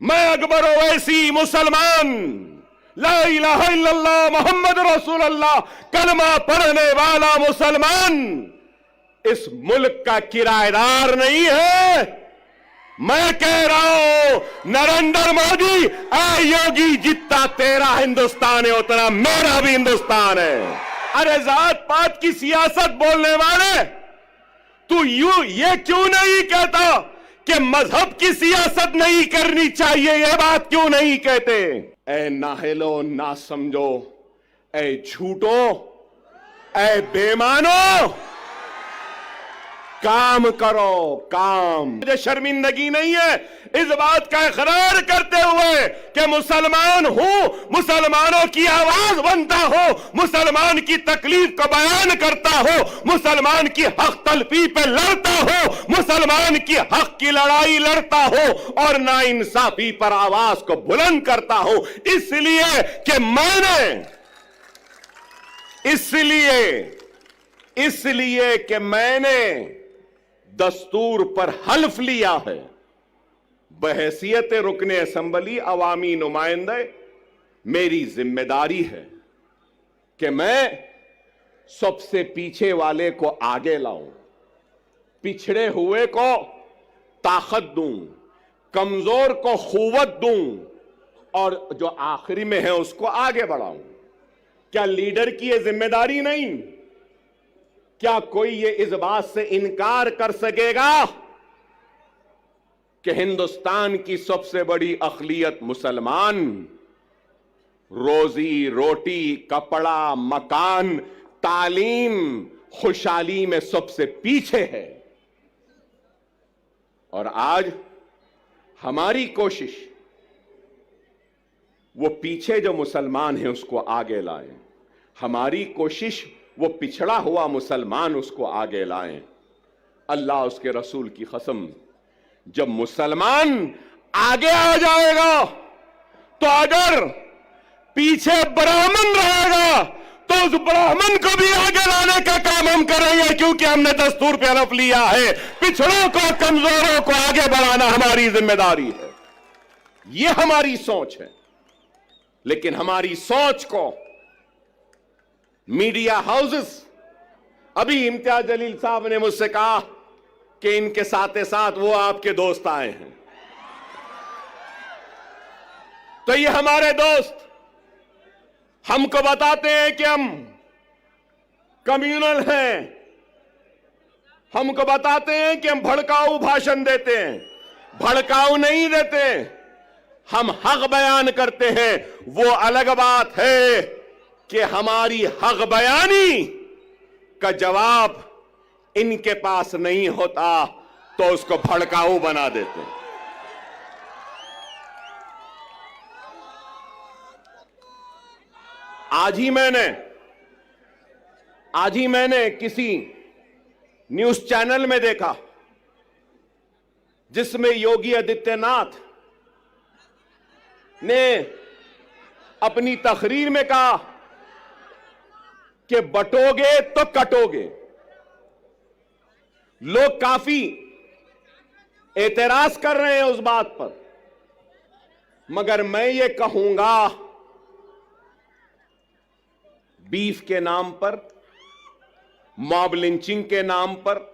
मैं अकबर ओवैसी मुसलमान, ला इलाहा इल्लल्लाह मोहम्मद रसूलुल्लाह कलमा पढ़ने वाला मुसलमान इस मुल्क का किराएदार नहीं है। मैं कह रहा हूं नरेंद्र मोदी, ऐ योगी, जितना तेरा हिंदुस्तान है उतना मेरा भी हिंदुस्तान है। अरे जात पात की सियासत बोलने वाले, तू ये क्यों नहीं कहता कि मजहब की सियासत नहीं करनी चाहिए? ये बात क्यों नहीं कहते? ऐ नाहिलो, ना समझो, ऐ झूठो, ऐ बेमानो, काम करो, काम। मुझे शर्मिंदगी नहीं है इस बात का इकरार करते हुए कि मुसलमान हूं, मुसलमानों की आवाज बनता हो, मुसलमान की तकलीफ को बयान करता हो, मुसलमान की हक तलफी पे लड़ता हो, मुसलमान की हक की लड़ाई लड़ता हो और नाइंसाफी पर आवाज को बुलंद करता हो। इसलिए कि मैंने दस्तूर पर हल्फ लिया है। बहैसियत रुकने असेंबली, अवामी नुमाइंदे, मेरी जिम्मेदारी है कि मैं सबसे पीछे वाले को आगे लाऊं, पिछड़े हुए को ताकत दूं, कमजोर को कुव्वत दूं और जो आखिरी में है उसको आगे बढ़ाऊं। क्या लीडर की यह जिम्मेदारी नहीं? क्या कोई ये इस बात से इनकार कर सकेगा कि हिंदुस्तान की सबसे बड़ी अक़लियत मुसलमान रोजी रोटी, कपड़ा, मकान, तालीम, खुशहाली में सबसे पीछे है? और आज हमारी कोशिश वो पीछे जो मुसलमान है उसको आगे लाएं। हमारी कोशिश वो पिछड़ा हुआ मुसलमान उसको आगे लाएं। अल्लाह उसके रसूल की कसम, जब मुसलमान आगे आ जाएगा तो अगर पीछे ब्राह्मण रहेगा तो उस ब्राह्मण को भी आगे लाने का काम हम करेंगे, क्योंकि हमने दस्तूर पे हलफ लिया है पिछड़ों को, कमजोरों को आगे बढ़ाना हमारी जिम्मेदारी है। यह हमारी सोच है। लेकिन हमारी सोच को मीडिया हाउसेस, अभी इम्तियाज जलील साहब ने मुझसे कहा कि इनके साथ साथ वो आपके दोस्त आए हैं, तो ये हमारे दोस्त हमको बताते हैं कि हम कम्युनल हैं, हमको बताते हैं कि हम भड़काऊ भाषण देते हैं। भड़काऊ नहीं देते, हम हक बयान करते हैं। वो अलग बात है कि हमारी हक बयानी का जवाब इनके पास नहीं होता तो उसको भड़काऊ बना देते हैं। आज ही मैंने किसी न्यूज चैनल में देखा जिसमें योगी आदित्यनाथ ने अपनी तकरीर में कहा कि बटोगे तो कटोगे। लोग काफी एतराज कर रहे हैं उस बात पर, मगर मैं ये कहूंगा, बीफ के नाम पर, मॉब लिंचिंग के नाम पर,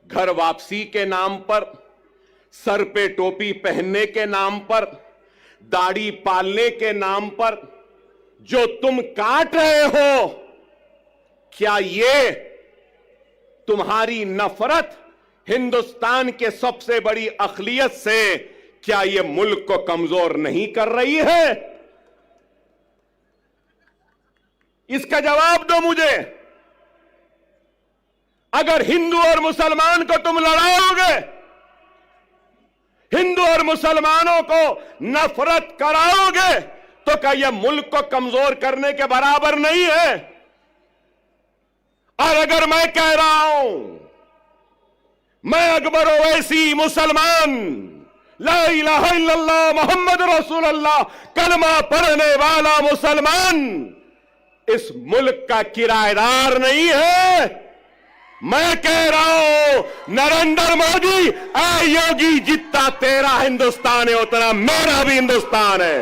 घर वापसी के नाम पर, सर पे टोपी पहनने के नाम पर, दाढ़ी पालने के नाम पर जो तुम काट रहे हो, क्या ये तुम्हारी नफरत हिंदुस्तान के सबसे बड़ी अक़लियत से, क्या ये मुल्क को कमजोर नहीं कर रही है? इसका जवाब दो मुझे। अगर हिंदू और मुसलमान को तुम लड़ाओगे, हिंदू और मुसलमानों को नफरत कराओगे, तो क्या यह मुल्क को कमजोर करने के बराबर नहीं है? और अगर मैं कह रहा हूं, मैं अकबर ओवैसी मुसलमान, ला इलाहा इल्लल्लाह मोहम्मद रसूलुल्लाह कलमा पढ़ने वाला मुसलमान इस मुल्क का किराएदार नहीं है, मैं कह रहा हूं नरेंद्र मोदी, ऐ योगी, जितना तेरा हिंदुस्तान है उतना मेरा भी हिंदुस्तान है।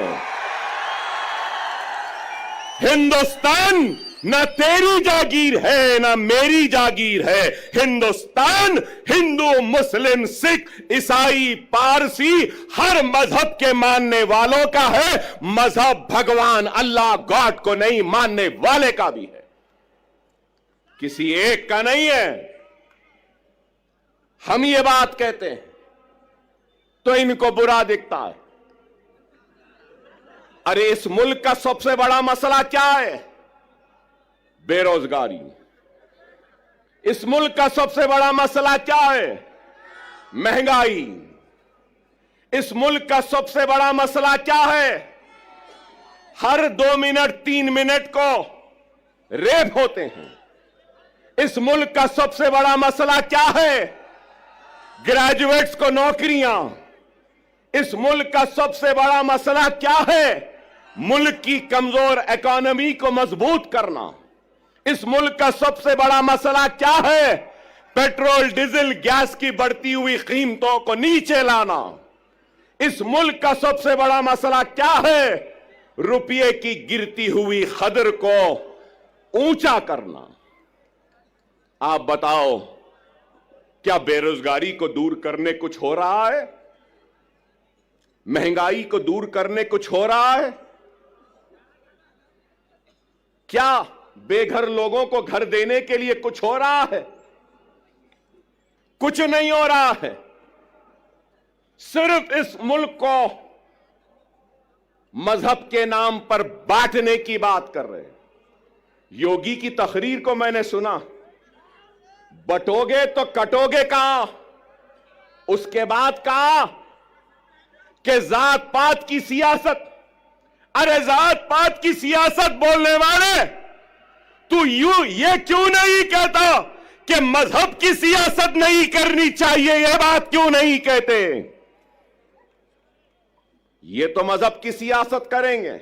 हिंदुस्तान न तेरी जागीर है न मेरी जागीर है। हिंदुस्तान हिंदू, मुस्लिम, सिख, ईसाई, पारसी हर मजहब के मानने वालों का है। मजहब भगवान अल्लाह गॉड को नहीं मानने वाले का भी है, किसी एक का नहीं है। हम ये बात कहते हैं तो इनको बुरा दिखता है। अरे इस मुल्क का सबसे बड़ा मसला क्या है? बेरोजगारी। इस मुल्क का सबसे बड़ा मसला क्या है? महंगाई। इस मुल्क का सबसे बड़ा मसला क्या है? हर 2 मिनट 3 मिनट को रेप होते हैं। इस मुल्क का सबसे बड़ा मसला क्या है? ग्रेजुएट्स को नौकरियां। इस मुल्क का सबसे बड़ा मसला क्या है? मुल्क की कमजोर इकोनॉमी को मजबूत करना। इस मुल्क का सबसे बड़ा मसला क्या है? पेट्रोल, डीजल, गैस की बढ़ती हुई कीमतों को नीचे लाना। इस मुल्क का सबसे बड़ा मसला क्या है? रुपये की गिरती हुई कदर को ऊंचा करना। आप बताओ, क्या बेरोजगारी को दूर करने कुछ हो रहा है? महंगाई को दूर करने कुछ हो रहा है? क्या बेघर लोगों को घर देने के लिए कुछ हो रहा है? कुछ नहीं हो रहा है। सिर्फ इस मुल्क को मजहब के नाम पर बांटने की बात कर रहे हैं। योगी की तकरीर को मैंने सुना, बटोगे तो कटोगे कहां? उसके बाद कहा कि जात पात की सियासत। अरे जात पात की सियासत बोलने वाले, तू ये क्यों नहीं कहता कि मजहब की सियासत नहीं करनी चाहिए? यह बात क्यों नहीं कहते? ये तो मजहब की सियासत करेंगे,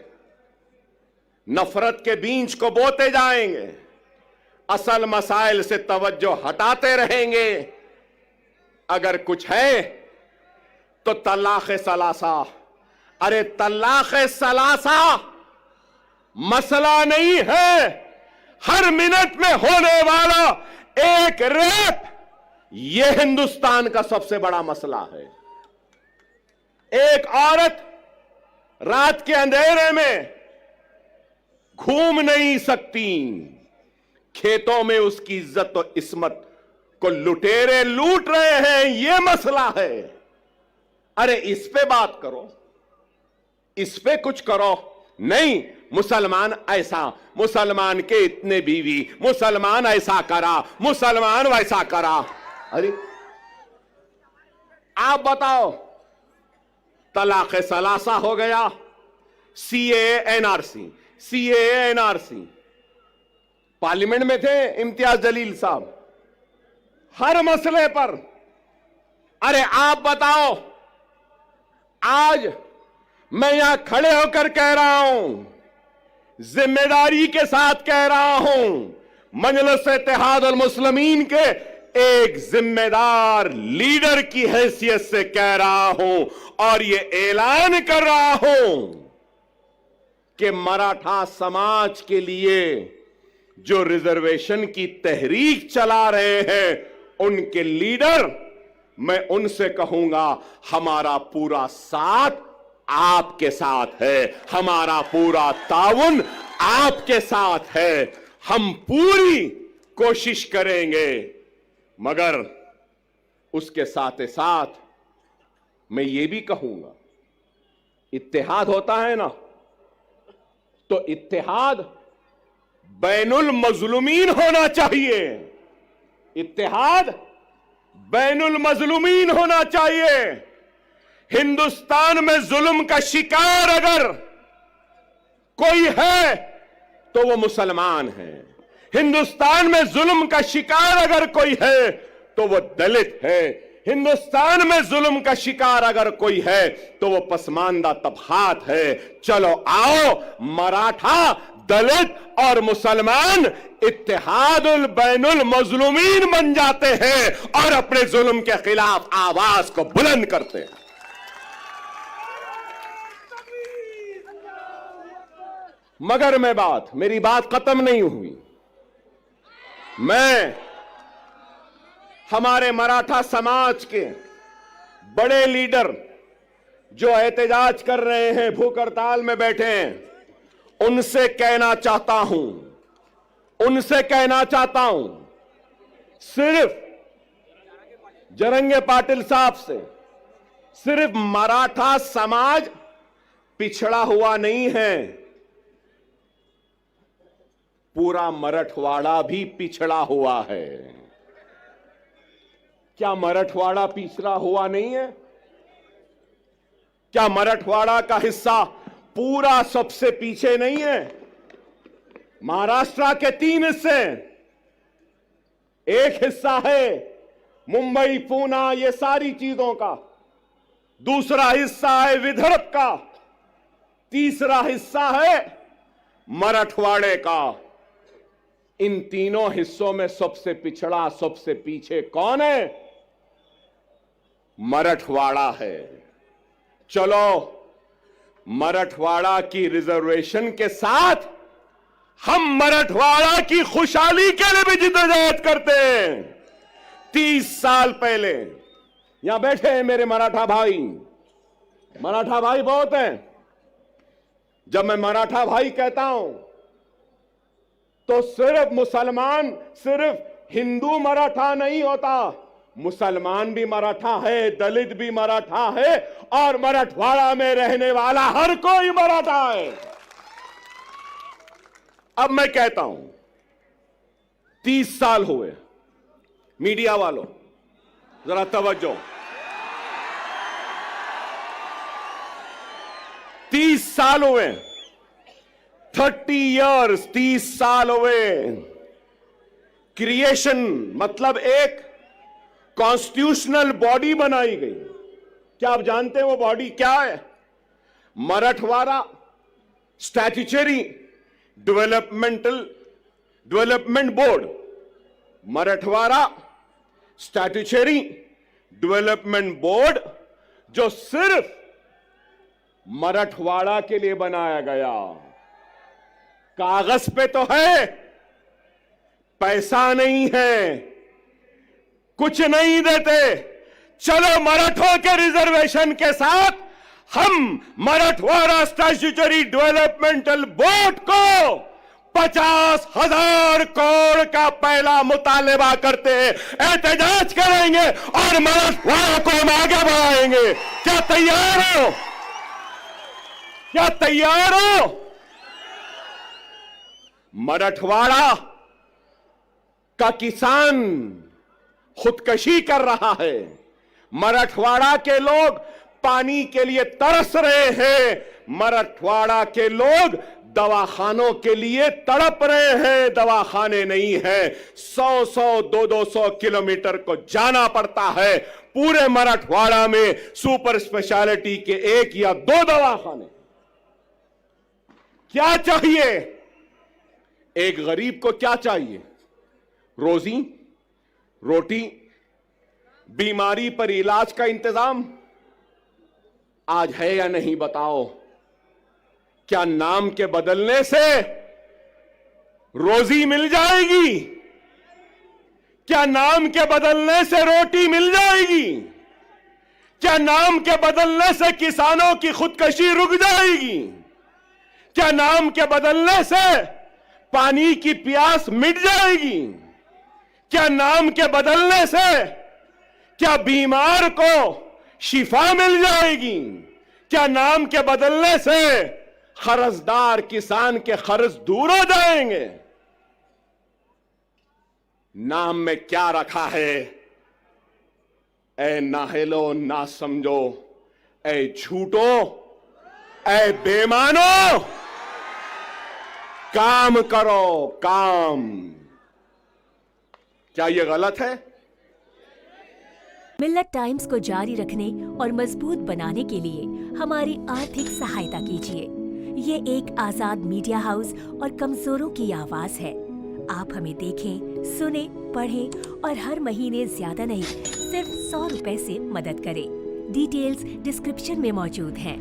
नफरत के बीज को बोते जाएंगे, असल मसाइल से तवज्जो हटाते रहेंगे। अगर कुछ है तो तलाक सलासा। अरे तलाक सलासा मसला नहीं है। हर मिनट में होने वाला एक रेप, यह हिंदुस्तान का सबसे बड़ा मसला है। एक औरत रात के अंधेरे में घूम नहीं सकती, खेतों में उसकी इज्जत और इस्मत को लुटेरे लूट रहे हैं, यह मसला है। अरे इस पे बात करो, इस पे कुछ करो। नहीं, मुसलमान ऐसा, मुसलमान के इतने बीवी, मुसलमान ऐसा करा, मुसलमान वैसा करा। अरे आप बताओ, तलाक सलासा हो गया, CAA NRC, CAA NRC. Parliament में थे इम्तियाज जलील साहब, हर मसले पर। अरे आप बताओ, आज मैं यहां खड़े होकर कह रहा हूं, जिम्मेदारी के साथ कह रहा हूं, मजलिस इत्तेहाद अल मुस्लिमीन के एक जिम्मेदार लीडर की हैसियत से कह रहा हूं और ये ऐलान कर रहा हूं कि मराठा समाज के लिए जो रिजर्वेशन की तहरीक चला रहे हैं, उनके लीडर, मैं उनसे कहूंगा, हमारा पूरा साथ आपके साथ है, हमारा पूरा ताउन आपके साथ है। हम पूरी कोशिश करेंगे, मगर उसके साथ साथ मैं ये भी कहूंगा, इत्तेहाद होता है ना, तो इत्तेहाद बैनुल मजलूमीन होना चाहिए। इत्तेहाद बैनुल मजलूमीन होना चाहिए। हिंदुस्तान में जुल्म का शिकार अगर कोई है तो वो मुसलमान है। हिंदुस्तान में जुल्म का शिकार अगर कोई है तो वो दलित है। हिंदुस्तान में जुल्म का शिकार अगर कोई है तो वो पसमानदा तबकात है। चलो आओ, मराठा दलित और मुसलमान इत्तेहादुल बैनुल मजलूमीन बन जाते हैं और अपने जुल्म के खिलाफ आवाज को बुलंद करते हैं। मगर मेरी बात खत्म नहीं हुई। मैं हमारे मराठा समाज के बड़े लीडर जो एहतजाज कर रहे हैं, भूख हड़ताल में बैठे हैं, उनसे कहना चाहता हूं, सिर्फ जरंगे पाटिल साहब से सिर्फ मराठा समाज पिछड़ा हुआ नहीं है, पूरा मराठवाड़ा भी पिछड़ा हुआ है। क्या मराठवाड़ा पिछड़ा हुआ नहीं है? क्या मराठवाड़ा का हिस्सा पूरा सबसे पीछे नहीं है? महाराष्ट्र के 3 हिस्से, एक हिस्सा है मुंबई, पूना, ये सारी चीजों का, दूसरा हिस्सा है विदर्भ का, तीसरा हिस्सा है मराठवाड़े का। इन तीनों हिस्सों में सबसे पिछड़ा, सबसे पीछे कौन है? मराठवाड़ा है। चलो मराठवाड़ा की रिजर्वेशन के साथ हम मराठवाड़ा की खुशहाली के लिए भी जिद्दोजहद करते हैं। 30 साल पहले यहां बैठे हैं मेरे मराठा भाई बहुत हैं। जब मैं मराठा भाई कहता हूं तो सिर्फ मुसलमान, सिर्फ हिंदू मराठा नहीं होता, मुसलमान भी मराठा है, दलित भी मराठा है और मराठवाड़ा में रहने वाला हर कोई मराठा है। अब मैं कहता हूं 30 साल हुए, मीडिया वालों जरा तवज्जो, 30 साल हुए, 30 इयर्स, 30 साल हुए। क्रिएशन मतलब एक कॉन्स्टिट्यूशनल बॉडी बनाई गई। क्या आप जानते हैं वो बॉडी क्या है? Marathwada statutory development board. Marathwada statutory development board जो सिर्फ मराठवाड़ा के लिए बनाया गया। कागज पे तो है, पैसा नहीं है, कुछ नहीं देते। चलो मराठों के रिजर्वेशन के साथ हम मराठवाड़ा स्टैट्यूटरी डेवलपमेंटल बोर्ड को 50,000 करोड़ का पहला मुतालबा करते हैं, एहतजाज करेंगे और मराठवाड़ा को हम आगे बढ़ाएंगे। क्या तैयार हो? क्या तैयार हो? मराठवाड़ा का किसान खुदकशी कर रहा है, मराठवाड़ा के लोग पानी के लिए तरस रहे हैं, मराठवाड़ा के लोग दवाखानों के लिए तड़प रहे हैं, दवाखाने नहीं है। 100-100, 200-200 किलोमीटर को जाना पड़ता है। पूरे मराठवाड़ा में सुपर स्पेशलिटी के 1 या 2 दवाखाने। क्या चाहिए? एक गरीब को क्या चाहिए? रोजी, रोटी, बीमारी पर इलाज का इंतजाम आज है या नहीं बताओ? क्या नाम के बदलने से रोजी मिल जाएगी? क्या नाम के बदलने से रोटी मिल जाएगी? क्या नाम के बदलने से किसानों की खुदकशी रुक जाएगी? क्या नाम के बदलने से पानी की प्यास मिट जाएगी? क्या नाम के बदलने से क्या बीमार को शिफा मिल जाएगी? क्या नाम के बदलने से कर्जदार किसान के कर्ज दूर हो जाएंगे? नाम में क्या रखा है? ऐ नाहेलो ना समझो, ऐ झूठो, ऐ बेमानो, काम करो, काम। क्या यह गलत है? मिल्लत टाइम्स को जारी रखने और मजबूत बनाने के लिए हमारी आर्थिक सहायता कीजिए। ये एक आजाद मीडिया हाउस और कमजोरों की आवाज है। आप हमें देखें, सुने, पढ़ें और हर महीने ज्यादा नहीं, सिर्फ 100 रुपए से मदद करें। डिटेल्स डिस्क्रिप्शन में मौजूद हैं।